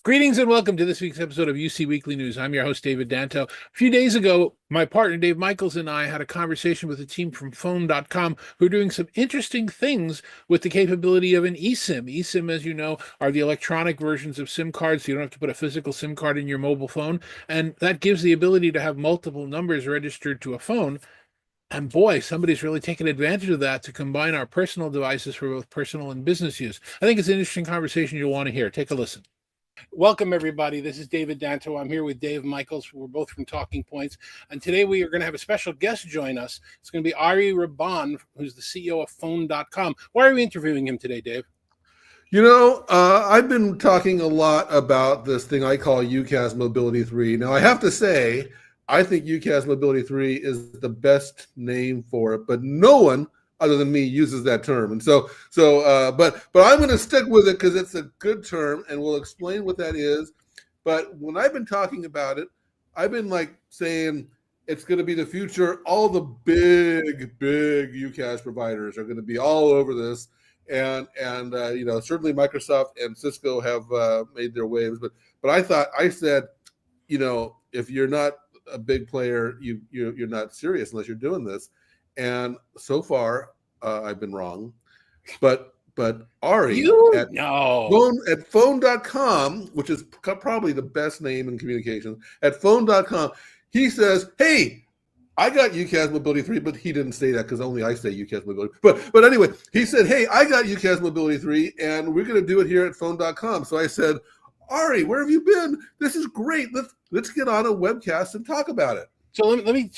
Greetings and welcome to this week's episode of UC Weekly News. I'm your host, David Danto. A few days ago, my partner, Dave Michels, and I had a conversation with a team from Phone.com who are doing some interesting things with the capability of an eSIM. eSIM, as you know, are the electronic versions of SIM cards, so you don't have to put a physical SIM card in your mobile phone. And that gives the ability to have multiple numbers registered to a phone. And boy, somebody's really taken advantage of that to combine our personal devices for both personal and business use. I think it's an interesting conversation you'll want to hear. Take a listen. Welcome, everybody. This is David Danto. I'm here with Dave Michels. We're both from Talking Points. And today we are going to have a special guest join us. It's going to be Ari Rabban, who's the CEO of Phone.com. Why are we interviewing him today, Dave? I've been talking a lot about this thing I call UCaaS Mobility 3. Now, I have to say, I think UCaaS Mobility 3 is the best name for it, but no one other than me uses that term. And but I'm going to stick with it because it's a good term and we'll explain what that is. But when I've been talking about it, I've been saying it's going to be the future. All the big UCaaS providers are going to be all over this. And certainly Microsoft and Cisco have made their waves. But I said, if you're not a big player, you're not serious unless you're doing this. And so far, I've been wrong. But Ari at Phone.com, which is probably the best name in communications, at Phone.com, he says, hey, I got UCaaS Mobility 3, but he didn't say that because only I say UCaaS Mobility. But anyway, he said, hey, I got UCaaS Mobility 3, and we're going to do it here at Phone.com. So I said, Ari, where have you been? This is great. Let's get on a webcast and talk about it. So let me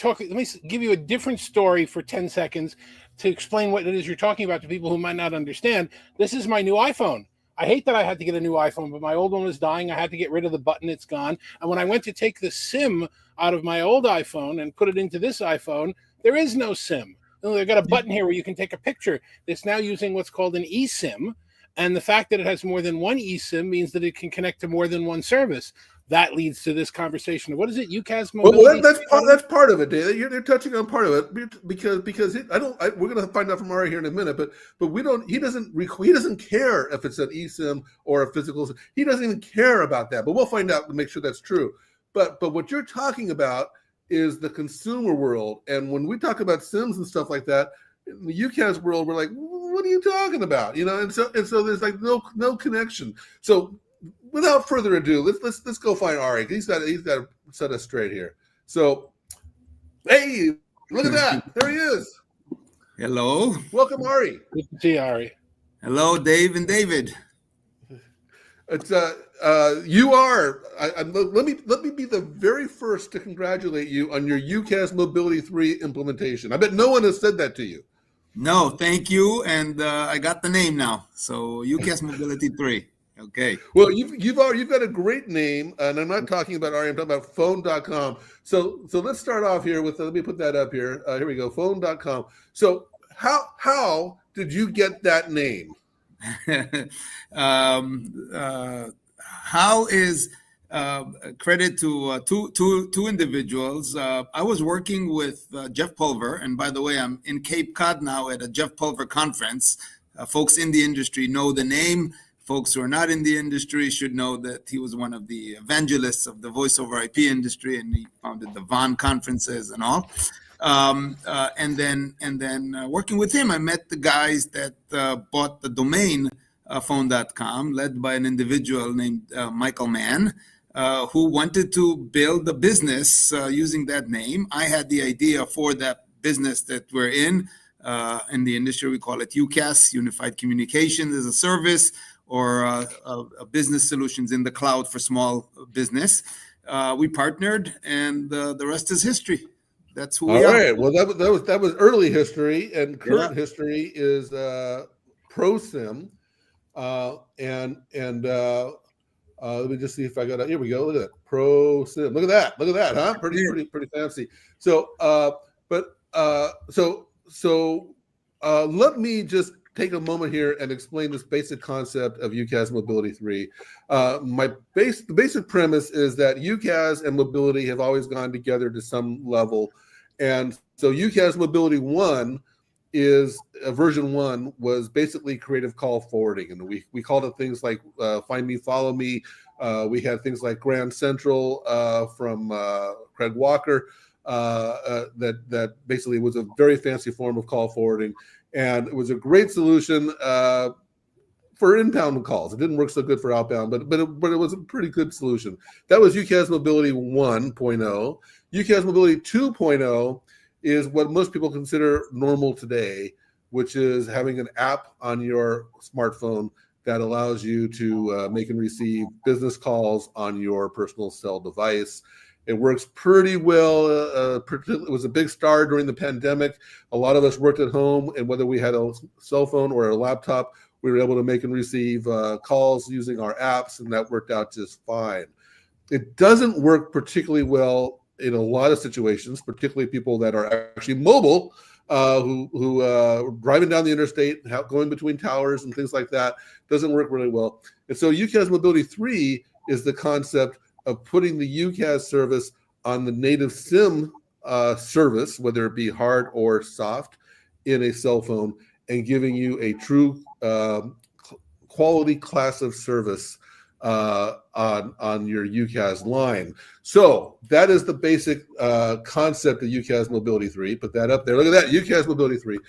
give you a different story for 10 seconds to explain what it is you're talking about to people who might not understand. This is my new iPhone. I hate that I had to get a new iPhone, but my old one was dying. I had to get rid of the button. It's gone. And when I went to take the SIM out of my old iPhone and put it into this iPhone, there is no SIM. They've got a button here where you can take a picture. It's now using what's called an eSIM. And the fact that it has more than one eSIM means that it can connect to more than one service. That leads to this conversation. What is it? UCaaS Mobility? Well, that's part of it, Dave. You're touching on part of it because we're going to find out from Ari here in a minute. But we don't. He doesn't care if it's an eSIM or a physical SIM. He doesn't even care about that. But we'll find out to make sure that's true. But what you're talking about is the consumer world. And when we talk about SIMs and stuff like that, in the UCaaS world, we're like, what are you talking about? And so there's no connection. So without further ado, let's go find Ari. He's got to set us straight here. So, hey, look at that! There he is. Hello. Welcome, Ari. Good to see Ari. Hello, Dave and David. It's you are. Let me be the very first to congratulate you on your UCaaS Mobility 3 implementation. I bet no one has said that to you. No, thank you, and I got the name now. So UCaaS Mobility 3. Okay. Well, you've got a great name, and I'm not talking about Ari. I'm talking about Phone.com. So let's start off here with. Let me put that up here. Here we go. Phone.com. So how did you get that name? How is credit to two individuals. I was working with Jeff Pulver, and by the way, I'm in Cape Cod now at a Jeff Pulver conference. Folks in the industry know the name. Folks who are not in the industry should know that he was one of the evangelists of the voice over IP industry, and he founded the VON conferences and all. And then working with him, I met the guys that bought the domain phone.com, led by an individual named Michael Mann, who wanted to build a business using that name. I had the idea for that business that we're in the industry. We call it UCaaS, Unified Communications as a Service, or a business solutions in the cloud for small business. We partnered, and the rest is history. That's who we are. All right. Well, that was early history, and current history is ProSim. Let me just see if I got it. Here we go. Look at that. ProSim. Look at that, huh? Pretty fancy. So, let me just take a moment here and explain this basic concept of UCaaS Mobility 3. The basic premise is that UCaaS and mobility have always gone together to some level. And so UCaaS Mobility 1 is version 1 was basically creative call forwarding. And we called it things like find me, follow me, We had things like Grand Central from Craig Walker that basically was a very fancy form of call forwarding, and it was a great solution for inbound calls. It didn't work so good for outbound, but it was a pretty good solution. That was UCaaS Mobility 1.0. UCaaS Mobility 2.0 is what most people consider normal today, which is having an app on your smartphone that allows you to make and receive business calls on your personal cell device. It works pretty well. It was a big star during the pandemic. A lot of us worked at home, and whether we had a cell phone or a laptop, we were able to make and receive calls using our apps, and that worked out just fine. It doesn't work particularly well in a lot of situations, particularly people that are actually mobile, who driving down the interstate, going between towers and things like that, doesn't work really well. And so UCaaS Mobility 3 is the concept of putting the UCaaS service on the native SIM service, whether it be hard or soft, in a cell phone, and giving you a true quality class of service on your UCaaS line. So that is the basic concept of UCaaS Mobility 3. Put that up there. Look at that, UCaaS Mobility 3.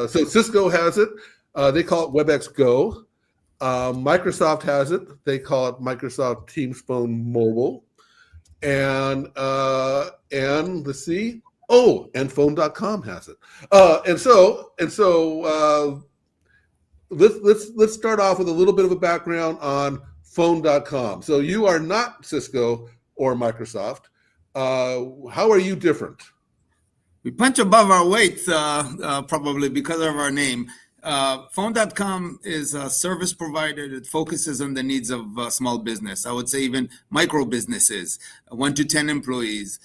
So Cisco has it. They call it WebEx Go. Microsoft has it. They call it Microsoft Teams Phone Mobile. And let's see. Oh, and phone.com has it. Let's start off with a little bit of a background on phone.com. So you are not Cisco or Microsoft. How are you different? We punch above our weight, probably because of our name. Phone.com is a service provider that focuses on the needs of small business. I would say even micro businesses, 1 to 10 employees.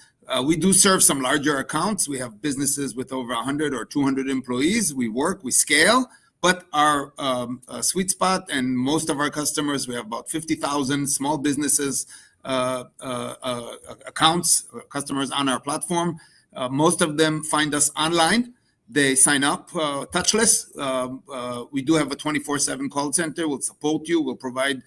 We do serve some larger accounts. We have businesses with over 100 or 200 employees. We scale, but our sweet spot and most of our customers, we have about 50,000 small businesses accounts, customers on our platform. Most of them find us online. They sign up touchless. We do have a 24/7 call center. We'll support you. We'll provide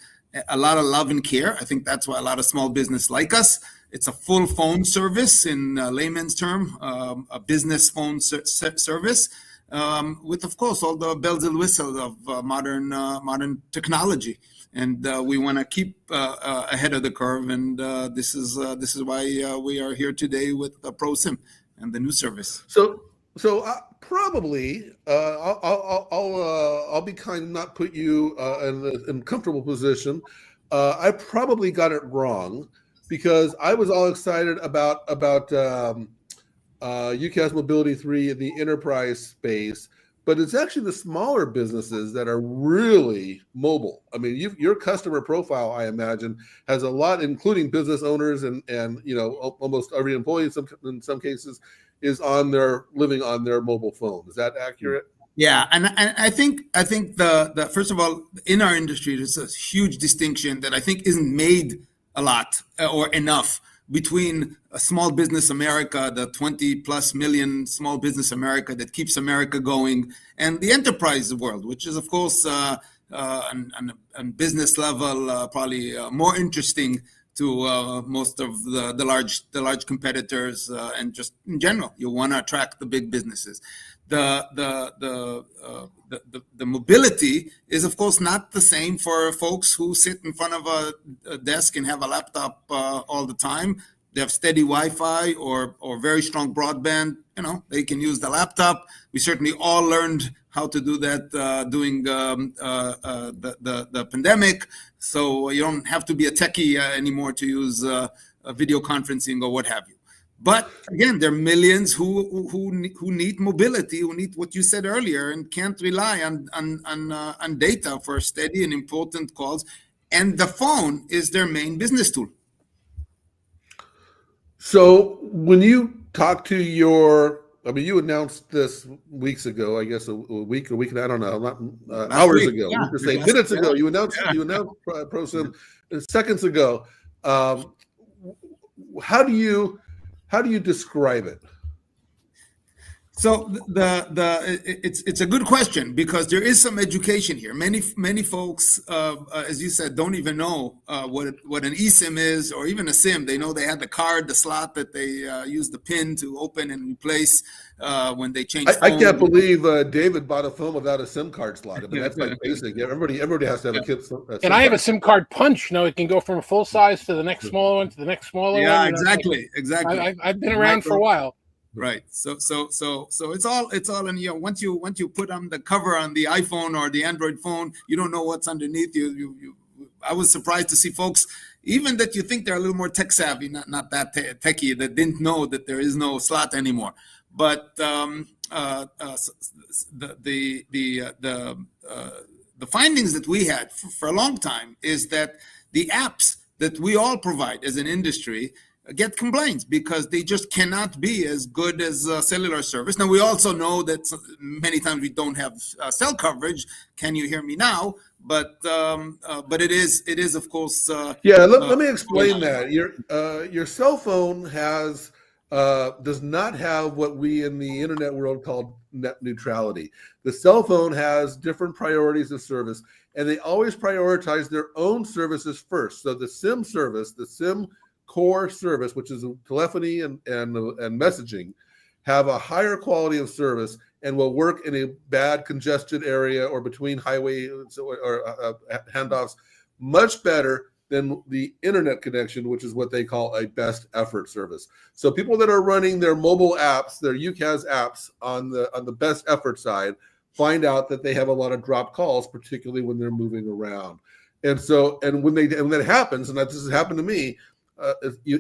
a lot of love and care. I think that's why a lot of small business like us. It's a full phone service in layman's term, a business phone service, with, of course, all the bells and whistles of modern technology. And we want to keep ahead of the curve. And this is why we are here today with ProSIM and the new service. So probably I'll be kind and not put you in a comfortable position. I probably got it wrong, because I was all excited about UCaaS Mobility 3 in the enterprise space, but it's actually the smaller businesses that are really mobile. I mean, your customer profile, I imagine, has a lot, including business owners and almost every employee in some cases is living on their mobile phone. Is that accurate? Yeah, and I think the first of all, in our industry, there's a huge distinction that I think isn't made a lot or enough between a small business America, the 20 plus million small business America that keeps America going, and the enterprise world, which is, of course, on business level, probably more interesting to most of the large competitors, and just in general, you want to attract the big businesses. The mobility is, of course, not the same for folks who sit in front of a desk and have a laptop all the time. They have steady Wi-Fi or very strong broadband. They can use the laptop. We certainly all learned how to do that during the pandemic. So you don't have to be a techie anymore to use video conferencing or what have you. But again, there are millions who need mobility, who need what you said earlier, and can't rely on data for steady and important calls. And the phone is their main business tool. So when you talk to you announced this weeks ago, I guess a week, I don't know, hours ago. Yeah. You could say minutes ago. You announced ProSIM seconds ago. How do you describe it? So it's a good question because there is some education here. Many folks, as you said, don't even know what an eSIM is or even a SIM. They know they had the card, the slot that they use the pin to open and replace when they change. I can't believe David bought a phone without a SIM card slot. I mean, that's like basic. Everybody has to have a SIM And I have a card. SIM card punch. No, it can go from full size to the next smaller one to the next smaller one. Yeah, You know, exactly. I've been around for a while. Right. So it's all in, once you put on the cover on the iPhone or the Android phone, you don't know what's underneath you. I was surprised to see folks, even that you think they're a little more tech savvy, not that techie, that didn't know that there is no slot anymore. But the findings that we had for a long time is that the apps that we all provide as an industry get complaints because they just cannot be as good as cellular service. Now, we also know that many times we don't have cell coverage. Can you hear me now? But it is of course. Let me explain that. Your cell phone does not have what we in the internet world call net neutrality. The cell phone has different priorities of service, and they always prioritize their own services first. So the SIM service, the SIM core service, which is telephony and messaging, have a higher quality of service and will work in a bad congested area or between highway or handoffs much better than the internet connection, which is what they call a best effort service. So people that are running their mobile apps, their UCaaS apps on the best effort side, find out that they have a lot of dropped calls, particularly when they're moving around. And when that happens, and this has happened to me,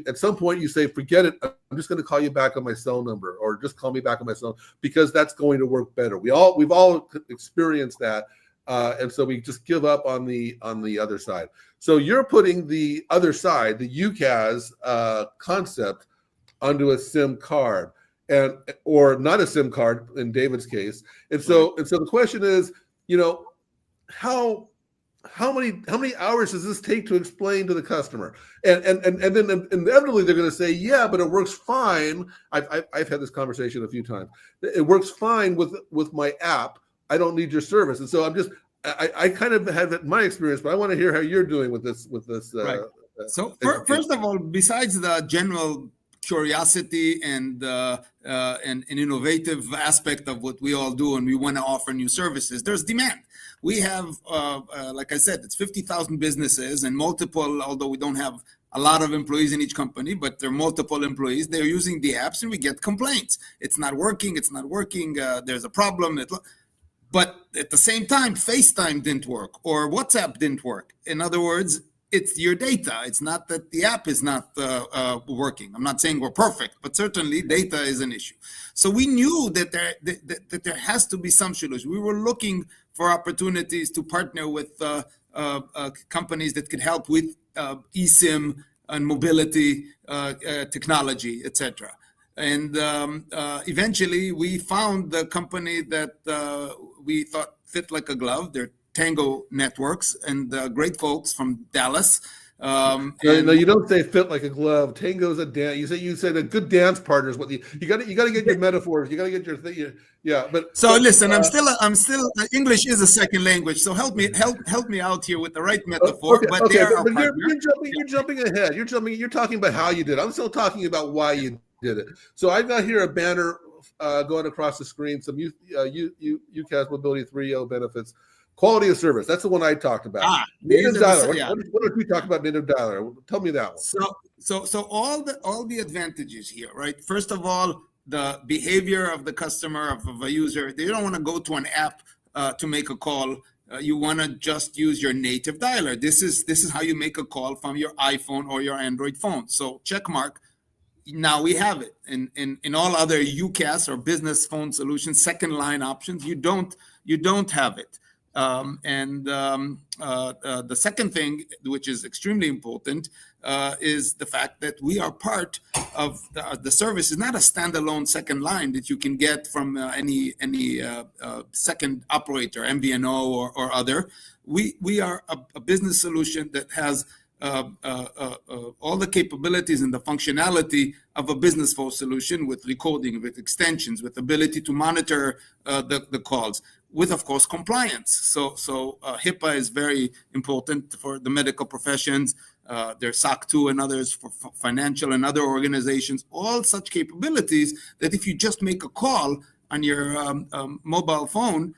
at some point you say, forget it, I'm just going to call you back on my cell number, or just call me back on my cell, because that's going to work better. We've all experienced that, and so we just give up on the other side. So you're putting the other side, the UCaaS concept, onto a SIM card, or not a SIM card in David's case. And so the question is, how many hours does this take to explain to the customer? And then inevitably they're going to say, yeah, but it works fine. I've had this conversation a few times. It works fine with my app. I don't need your service. And so I kind of have my experience, but I want to hear how you're doing with this. Right. So first of all, besides the general curiosity and an innovative aspect of what we all do, and we want to offer new services, there's demand. We have, like I said, it's 50,000 businesses and multiple, although we don't have a lot of employees in each company, but there are multiple employees. They're using the apps and we get complaints. It's not working. There's a problem. But at the same time, FaceTime didn't work or WhatsApp didn't work. In other words, it's your data. It's not that the app is not working. I'm not saying we're perfect, but certainly data is an issue. So we knew that there has to be some solution. We were looking for opportunities to partner with companies that could help with eSIM and mobility technology, etc. And eventually we found the company that we thought fit like a glove. They're Tango Networks, and great folks from Dallas. No, you don't say fit like a glove. Tango's a dance. You said a good dance partner is what you got to get your metaphors. You got to get your thing. Yeah, but listen, I'm still English is a second language. So help me out here with the right metaphor. But you're jumping ahead. You're talking about how you did it. I'm still talking about why you did it. So I've got here a banner going across the screen. Some UCaaS Mobility 3.0 benefits. Quality of service. That's the one I talked about. Native dialer. What did we talk about native dialer? Tell me that one. So all the advantages here, right? First of all, the behavior of the customer, of a user. They don't want to go to an app to make a call. You want to just use your native dialer. This is how you make a call from your iPhone or your Android phone. So check mark. Now we have it. In all other UCaaS or business phone solutions, second line options, you don't have it. The second thing, which is extremely important, is the fact that we are part of the service. Is not a standalone second line that you can get from any second operator, MVNO or other. We are a business solution that has all the capabilities and the functionality of a business phone solution with recording, with extensions, with ability to monitor the calls, with, of course, compliance. So HIPAA is very important for the medical professions. There's SOC 2 and others for financial and other organizations, all such capabilities that if you just make a call on your mobile phone,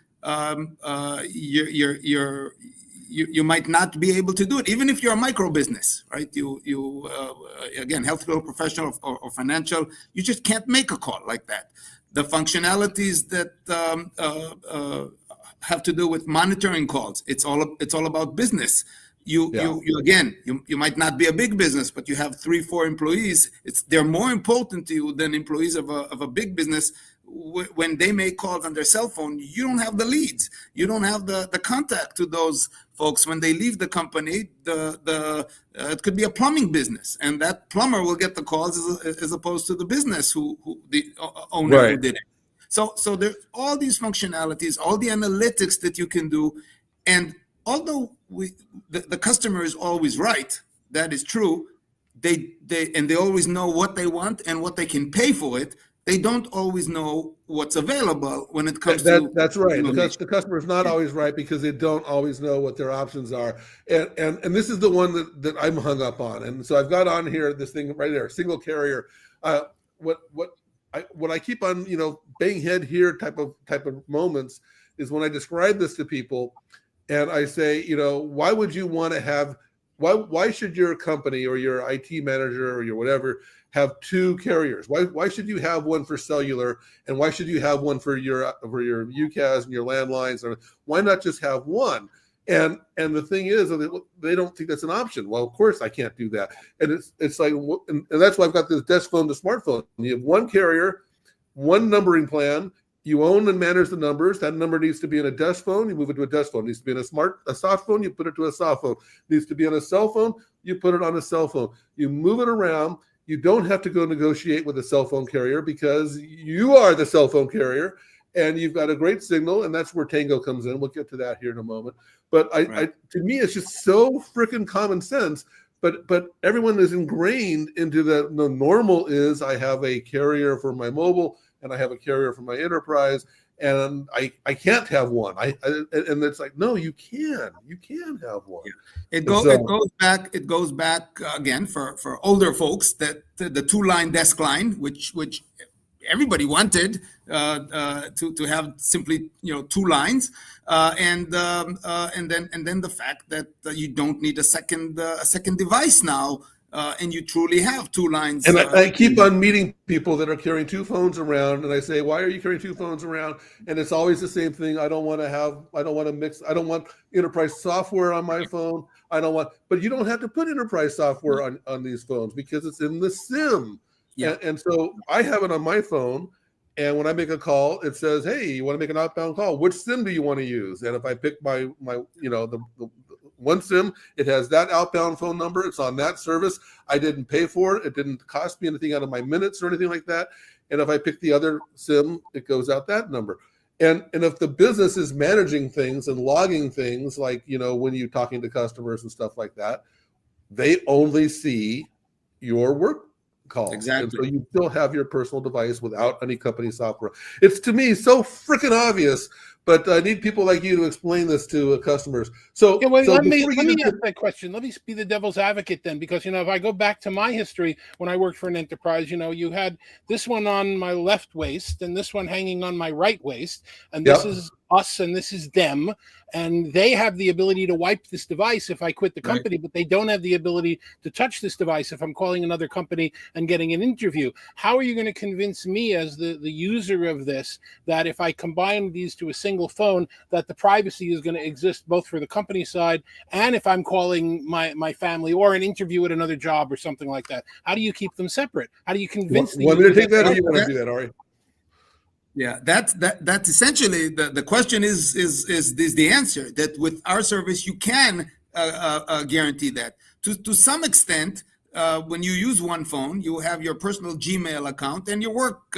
you might not be able to do it, even if you're a micro business, right? Again, healthcare professional or financial, you just can't make a call like that. The functionalities that have to do with monitoring calls, it's all about business. You might not be a big business, but you have 3-4 employees. They're more important to you than employees of a big business. When they make calls on their cell phone, you don't have the leads. You don't have the contact to those folks. When they leave the company, it could be a plumbing business, and that plumber will get the calls as opposed to the business who the owner who did it. So there's all these functionalities, all the analytics that you can do, and although the customer is always right, that is true. They always know what they want and what they can pay for it. They don't always know what's available when it comes to. That's right. The customer is not always right because they don't always know what their options are. And this is the one that I'm hung up on. And so I've got on here this thing right there, single carrier. What I keep on bang head here type of moments is when I describe this to people, and I say, why would you want to have? Why should your company or your IT manager or your whatever have 2 carriers? Why should you have one for cellular, and why should you have one for your UCaaS and your landlines? Or why not just have one? And the thing is, they don't think that's an option. Well, of course I can't do that. And it's like, and that's why I've got this desk phone to smartphone. You have one carrier, one numbering plan. You own and manage the numbers. That number needs to be in a desk phone. You move it to a desk phone. It needs to be in a soft phone. You put it to a soft phone. It needs to be on a cell phone. You put it on a cell phone. You move it around. You don't have to go negotiate with a cell phone carrier because you are the cell phone carrier, and you've got a great signal, and that's where Tango comes in. We'll get to that here in a moment. But to me, it's just so freaking common sense. But everyone is ingrained into the normal is I have a carrier for my mobile and I have a carrier for my enterprise, and I can't have one. And it's like, no, you can have one. Yeah. It goes back again for older folks, that the 2-line desk line, which everybody wanted to have simply 2 lines, and then the fact that you don't need a second device now. And you truly have 2 lines. And I keep on meeting people that are carrying 2 phones around, and I say, "Why are you carrying 2 phones around?" And it's always the same thing. I don't want to mix. I don't want enterprise software on my phone. But you don't have to put enterprise software on these phones because it's in the SIM. Yeah. And so I have it on my phone, and when I make a call, it says, "Hey, you want to make an outbound call? Which SIM do you want to use?" And if I pick my the one SIM, it has that outbound phone number. It's on that service. I didn't pay for it. It didn't cost me anything out of my minutes or anything like that. And if I pick the other SIM, it goes out that number. And if the business is managing things and logging things, like, when you're talking to customers and stuff like that, they only see your work calls. Exactly. And so you still have your personal device without any company software. It's, to me, so freaking obvious. But I need people like you to explain this to customers. Let me ask that question. Let me be the devil's advocate then, because if I go back to my history when I worked for an enterprise, you had this one on my left waist and this one hanging on my right waist, and this is us and this is them, and they have the ability to wipe this device if I quit the company, but they don't have the ability to touch this device if I'm calling another company and getting an interview. How are you going to convince me as the user of this that if I combine these to a single phone, that the privacy is going to exist both for the company side and if I'm calling my family or an interview at another job or something like that? How do you keep them separate? How do you convince them? Want me to take that, or you want to do that, Ari? Yeah, that's essentially the question is the answer, that with our service you can guarantee that to some extent. When you use one phone, you have your personal Gmail account and your work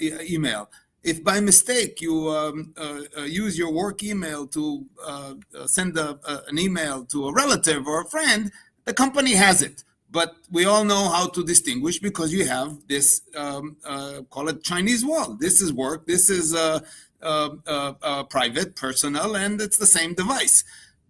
email. If by mistake you use your work email to send an email to a relative or a friend, The company has it, but we all know how to distinguish because you have this, call it Chinese wall. This is work, this is private, personal, and it's the same device.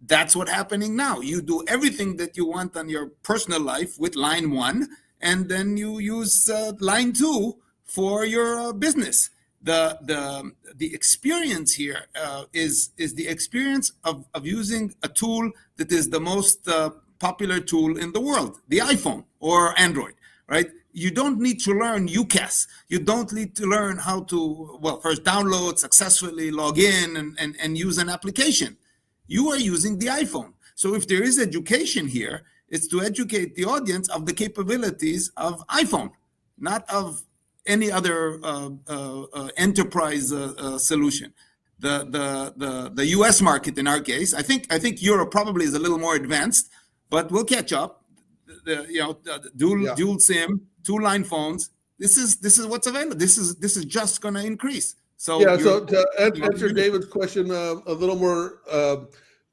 That's what's happening now. You do everything that you want on your personal life with line 1, and then you use line 2 for your business. The experience here is the experience of using a tool that is the most popular tool in the world, the iPhone or Android, right? You don't need to learn UCaaS. You don't need to learn how to, well, first download, successfully log in and use an application. You are using the iPhone. So if there is education here, it's to educate the audience of the capabilities of iPhone, not of any other enterprise solution. The U.S. market, in our case, I think Europe probably is a little more advanced, but we'll catch up. Dual SIM, 2-line phones. This is what's available. This is just going to increase. So yeah. So to answer David's question a little more,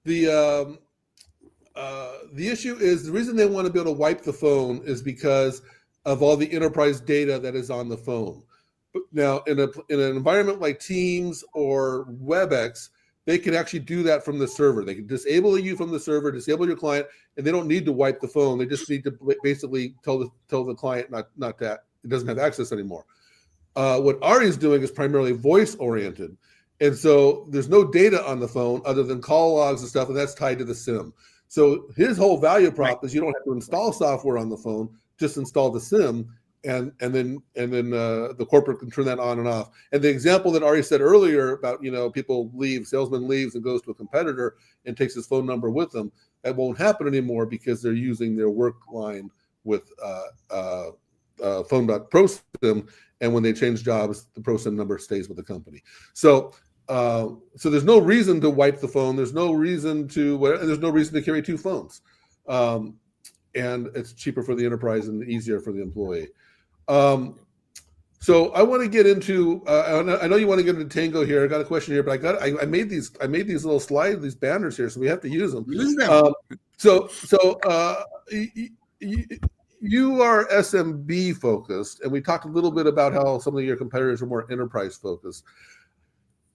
the issue is the reason they want to be able to wipe the phone is because of all the enterprise data that is on the phone. But now, in an environment like Teams or WebEx, they can actually do that from the server. They can disable you from the server, disable your client, and they don't need to wipe the phone. They just need to basically tell the client not to, it doesn't have access anymore. What Ari is doing is primarily voice oriented, and so there's no data on the phone other than call logs and stuff, and that's tied to the SIM. So his whole value prop is you don't have to install software on the phone, just install the SIM, and then the corporate can turn that on and off. And the example that Ari said earlier about, people leave, salesman leaves and goes to a competitor and takes his phone number with them, that won't happen anymore because they're using their work line with phone.prosim, and when they change jobs, the prosim number stays with the company. So there's no reason to wipe the phone. There's no reason to carry 2 phones. And it's cheaper for the enterprise and easier for the employee. So I want to get into. I know you want to get into Tango here. I got a question here, but I made these little slides, these banners here, so we have to use them. Use them. You are SMB focused, and we talked a little bit about how some of your competitors are more enterprise focused.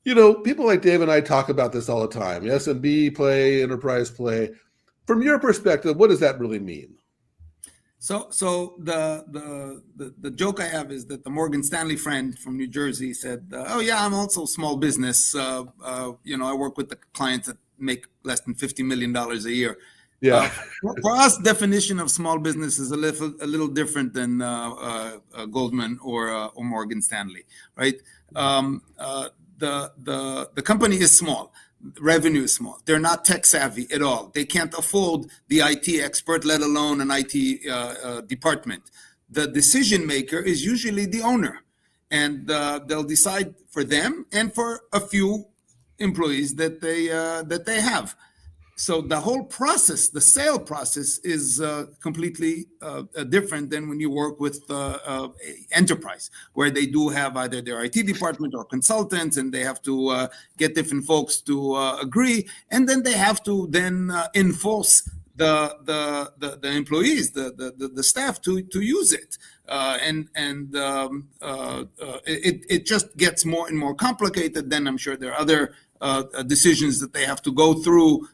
People like Dave and I talk about this all the time. SMB play, enterprise play. From your perspective, what does that really mean? So the joke I have is that the Morgan Stanley friend from New Jersey said, "Oh yeah, I'm also small business. I work with the clients that make less than $50 million a year." Yeah. For us, definition of small business is a little different than Goldman or Morgan Stanley, right? The company is small. Revenue is small. They're not tech savvy at all. They can't afford the IT expert, let alone an IT department. The decision maker is usually the owner, and they'll decide for them and for a few employees that they have. So the whole process, the sale process, is completely different than when you work with enterprise, where they do have either their IT department or consultants, and they have to get different folks to agree, and then they have to then enforce the employees, the staff to use it, it just gets more and more complicated. Then I'm sure there are other decisions that they have to go through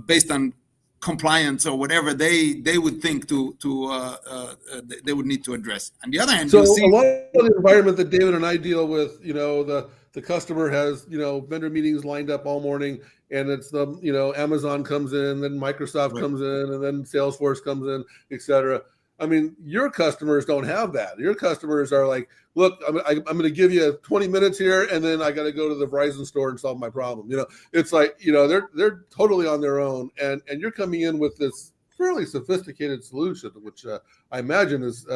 based on compliance or whatever they would think they would need to address. On the other hand, so a lot of the environment that David and I deal with, the customer has vendor meetings lined up all morning, and it's Amazon comes in, then Microsoft comes in, and then Salesforce comes in, etc. I mean, your customers don't have that. Your customers are like, look, I'm going to give you 20 minutes here, and then I got to go to the Verizon store and solve my problem. It's like, they're totally on their own, and you're coming in with this fairly sophisticated solution, which I imagine is.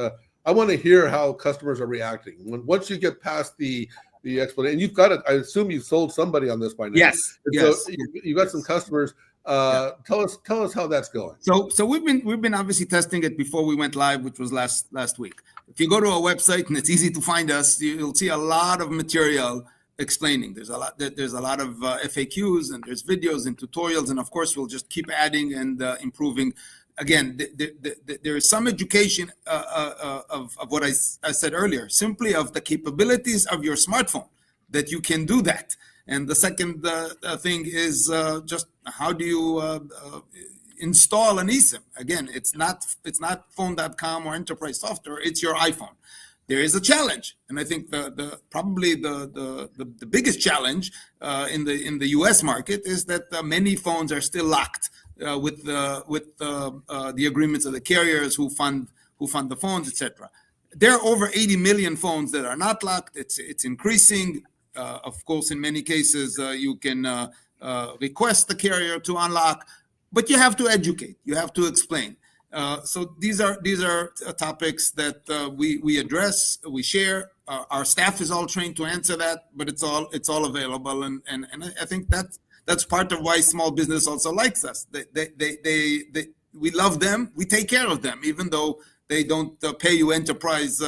I want to hear how customers are reacting once you get past the explanation. You've got it. I assume you've sold somebody on this by now. Yes. Yes. So you got some customers. Tell us how that's going. So we've been obviously testing it before we went live, which was last week. If you go to our website, and it's easy to find us, you'll see a lot of material explaining. There's a lot of FAQs, and there's videos and tutorials, and of course we'll just keep adding and improving. again, there is some education of what I said earlier, simply of the capabilities of your smartphone, that you can do that. And the second thing is just how do you install an eSIM? Again, it's not phone.com or enterprise software, it's your iPhone. There is a challenge, and I think probably the biggest challenge in the U.S. market is that many phones are still locked with the agreements of the carriers who fund the phones, etc. There are over 80 million phones that are not locked. It's increasing. Of course, in many cases, you can request the carrier to unlock, but you have to educate. You have to explain. So these are topics that we address, we share. Our staff is all trained to answer that, but it's all available, and I think that's part of why small business also likes us. We love them, we take care of them, even though they don't pay you enterprise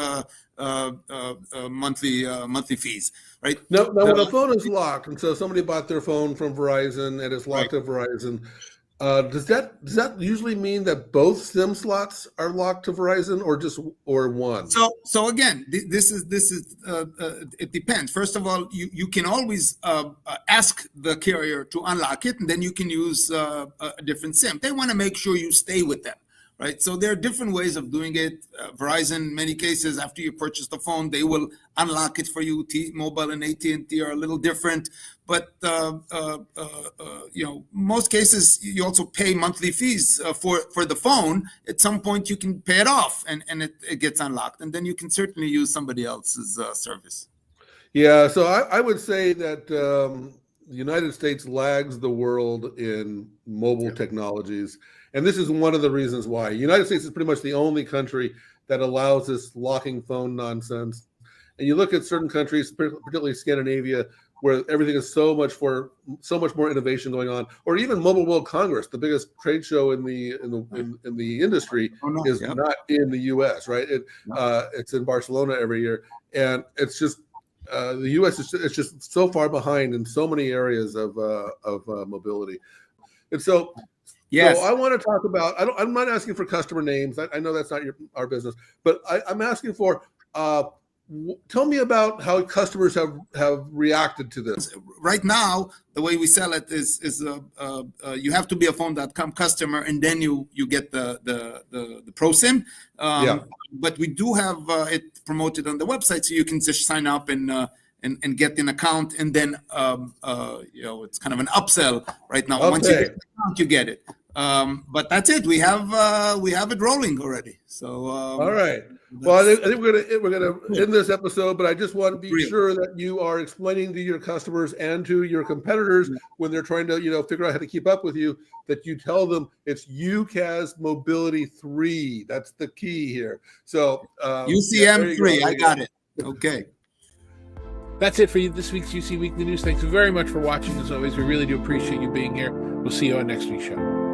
monthly fees, right? Now when a phone is locked, and so somebody bought their phone from Verizon and it's locked to Verizon. Does that usually mean that both SIM slots are locked to Verizon, or one? So again, this is it depends. First of all, you can always ask the carrier to unlock it, and then you can use a different SIM. They want to make sure you stay with them, right? So there are different ways of doing it. Verizon, in many cases, after you purchase the phone, they will unlock it for you. T-Mobile and AT&T are a little different, but most cases you also pay monthly fees for the phone. At some point, you can pay it off, and it gets unlocked, and then you can certainly use somebody else's service. Yeah, so I would say that the United States lags the world in mobile technologies. And this is one of the reasons why. The United States is pretty much the only country that allows this locking phone nonsense. And you look at certain countries, particularly Scandinavia, where everything is so much more innovation going on, or even Mobile World Congress, the biggest trade show in the industry, is not in the U.S. Right? It's in Barcelona every year, and it's just the U.S. is just so far behind in so many areas of mobility, and so. Yes. So I want to talk about. I'm not asking for customer names. I know that's not our business, but I'm asking for. Tell me about how customers have reacted to this. Right now, the way we sell it is you have to be a phone.com customer, and then you get the Pro SIM. But we do have it promoted on the website, so you can just sign up and get an account, and then it's kind of an upsell right now. Okay. Once you get the account, you get it. But that's it. We have it rolling already. So all right. Well, I think we're gonna end this episode, but I just want to be sure that you are explaining to your customers and to your competitors when they're trying to figure out how to keep up with you, that you tell them it's UCaaS Mobility 3. That's the key here. So UCM 3. I got it. Okay. That's it for this week's UC Weekly News. Thanks very much for watching. As always, we really do appreciate you being here. We'll see you on next week's show.